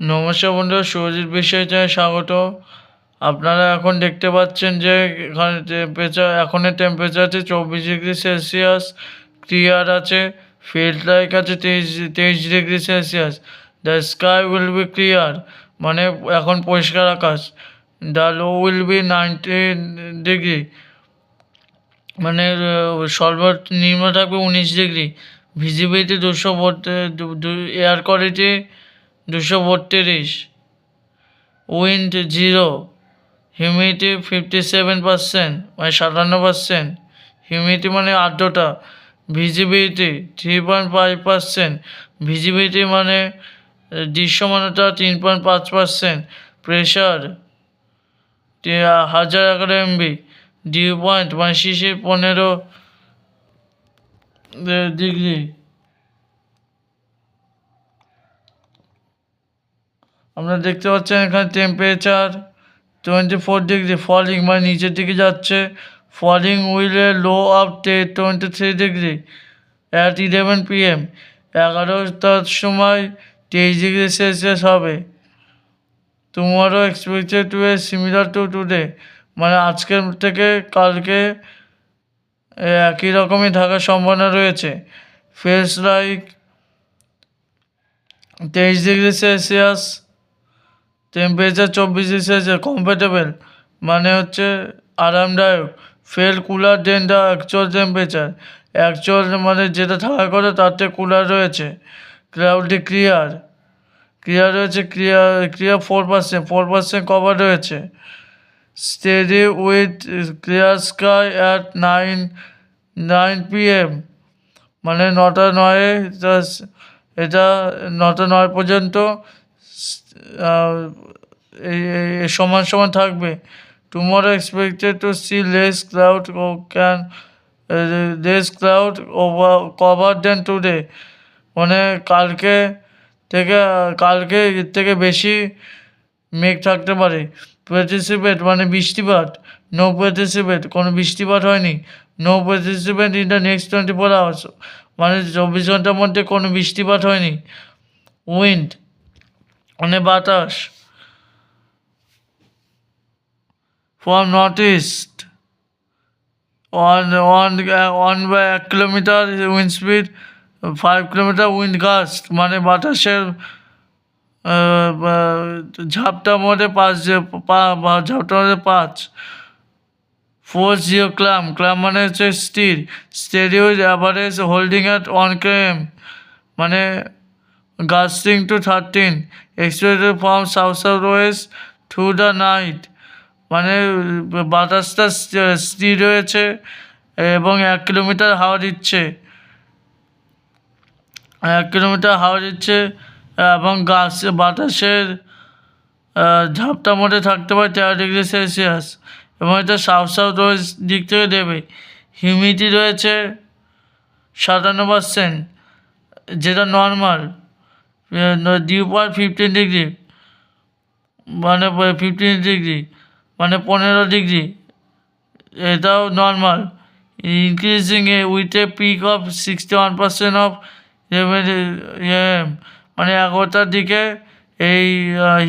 নমস্কার বন্ধুরা, সুরজিৎ বিষয়তে স্বাগত। আপনারা এখন দেখতে পাচ্ছেন যে এখানে টেম্পারেচার আছে 24 ডিগ্রি সেলসিয়াস, ক্লিয়ার আছে, ফিল্ড লাইক আছে 23 degree Celsius. The sky will be clear, মানে এখন পরিষ্কার আকাশ। The low will be 19 degree, মানে সর্বনিম্ন থাকবে 19 degree. Visibility 232, air quality 232, wind 0, humidity 57%, মানে 57%। হিউমিডিটি মানে আর্দ্রতা। ভিজিবিলিটি 3.5%, ভিজিবিলিটি মানে দৃশ্যমানতা 3.5%। Pressure 1011 MB। ডিউ পয়েন্ট মানে শিশির 15 ডিগ্রি। আপনারা দেখতে পাচ্ছেন এখানে টেম্পারেচার 24 ডিগ্রি, ফলিং মানে নিচের দিকে যাচ্ছে। ফলিং উইলে low of 23 degree at 11 PM। 11টার সময় 23 ডিগ্রি সেলসিয়াস হবে। Tomorrow expected to a similar to today, মানে আজকের থেকে কালকে একই রকমই থাকার সম্ভাবনা রয়েছে। Feels like 23 degree Celsius, temperature 24 degree Celsius. Comfortable মানে হচ্ছে আরামদায়ক। Feel cooler than the actual temperature, actual মানে যেটা থাকার কথা তার থেকে কুলার রয়েছে। ক্লাউডি ক্লিয়ার, ক্লিয়ার রয়েছে, ক্লিয়ার 4% কভার রয়েছে। Steady with clear sky at 9 PM, মানে 9টা 9 এটা 9টা 9 পর্যন্ত সমান সমান থাকবে। Tomorrow expected to see less cloud cover than today, মানে কালকে এর থেকে বেশি মেঘ থাকতে পারে। পার্টিসিপেট মানে বৃষ্টিপাত, নো পার্টিসিপেট কোনো বৃষ্টিপাত হয়নি। No participate in the next 24 hours, মানে 24 ঘন্টার মধ্যে কোনো বৃষ্টিপাত হয়নি। উইন্ড মানে বাতাস, from north east 1 kilometre wind speed, 5 kilometre wind gust, মানে বাতাসের ঝাপটার মধ্যে 5। ফোর্স জিও ক্লাম মানে হচ্ছে steady with average holding at 1 km, মানে gusting two 13, expected from south West through the night, মানে বাতাসটা স্থির রয়েছে এবং 1 কিলোমিটার হাওয়া দিচ্ছে। 1 কিলোমিটার হাওয়া দিচ্ছে এবং বাতাসের ঝাপটার মধ্যে থাকতে পারে 13 ডিগ্রি সেলসিয়াস, এবং এটা সাউথ ওয়েস্ট দিক থেকে দেবে। হিউমিডিটি রয়েছে 57%, যেটা নর্মাল। ডিউ পয়েন্ট 15 ডিগ্রি, মানে 15 ডিগ্রি, মানে 15 ডিগ্রি, এটাও normal. Increasing with a peak of 61% of, মানে 11টার দিকে এই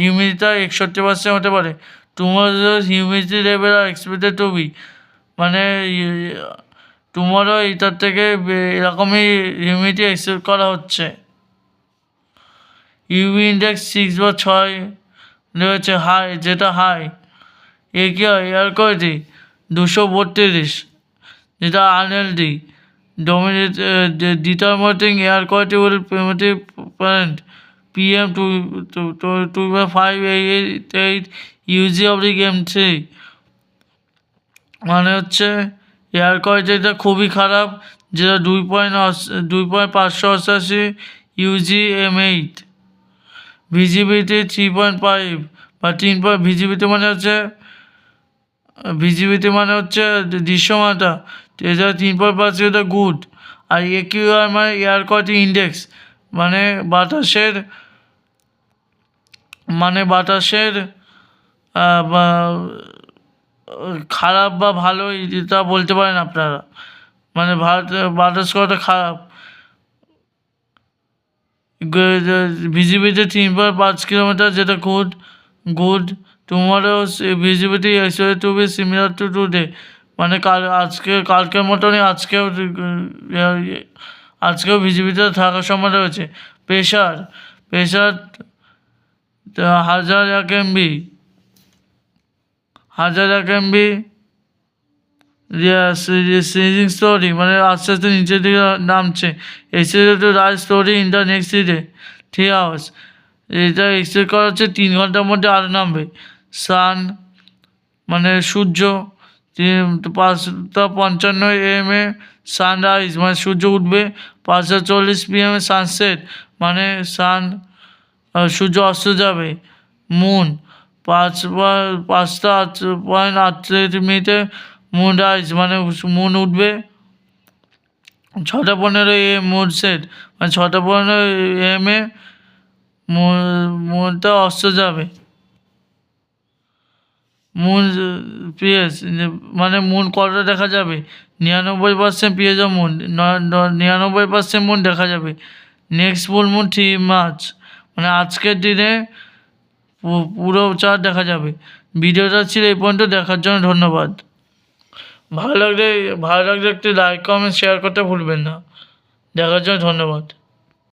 হিউমিডিটিটা 61% হতে পারে। Tomorrow humidity level are expected to be, মানে টুমরো এটার থেকে এরকমই হিউমিডিটি এক্সপেক্ট করা হচ্ছে। ইউভি ইন্ডেক্স 6 বা 6 রয়েছে, হাই, যেটা হাই। এয়ার কোয়ালিটি 232, যেটা unhealthy. Determining air quality will point PM 2.588 UG/M3, মানে হচ্ছে এয়ার কোয়ালিটিটা খুবই খারাপ, যেটা 2.588 UG/M8। ভিজিবিলিটি 3.5 বা 3 ভিজিবিলিটি মানে হচ্ছে দৃশ্যমানতা, এটা 3.5 গুড। আর AQI মানে এয়ার কোয়ালিটি ইন্ডেক্স, মানে বাতাসের খারাপ বা ভালো এটা বলতে পারেন আপনারা, মানে বাতাস কতটা খারাপ। ভিজিবিলিটি 3.5 কিলোমিটার, যেটা good. Tomorrow visibility expected to be similar to today, মানে কালকের মতনই আজকেও ভিজিবিলিটি থাকার সময় রয়েছে। Pressure 1000 MB। সিজিং স্টোরি, মানে আস্তে আস্তে নিচের দিকে নামছে। Expected to rise story in the next 3 hours। এটা এক্সপেক্ট করা হচ্ছে 3 ঘন্টার মধ্যে আরও নামবে। সান, মানে সূর্য, 5:55 AM সানরাইজ, মানে সূর্য উঠবে। 5:40 PM সানসেট, মানে সূর্য অস্ত যাবে। মুন 5:08 মুন রাইজ, মানে মুন উঠবে। 6:15 AM মুন সেট, মানে 6:15 AM মুনটা অস্ত যাবে। মুন পিএস, মানে মুন কতটা দেখা যাবে? 99% পিএস অফ মুন, 99% মুন দেখা যাবে। নেক্সট ফুল মুন 3 মার্চ, মানে আজকের দিনে পুরো চাঁদ দেখা যাবে। ভিডিওটা ছিল এই পর্যন্ত, দেখার জন্য ধন্যবাদ। ভালো লাগলে একটি লাইক, কমেন্ট, শেয়ার করতে ভুলবেন না। দেখার জন্য ধন্যবাদ।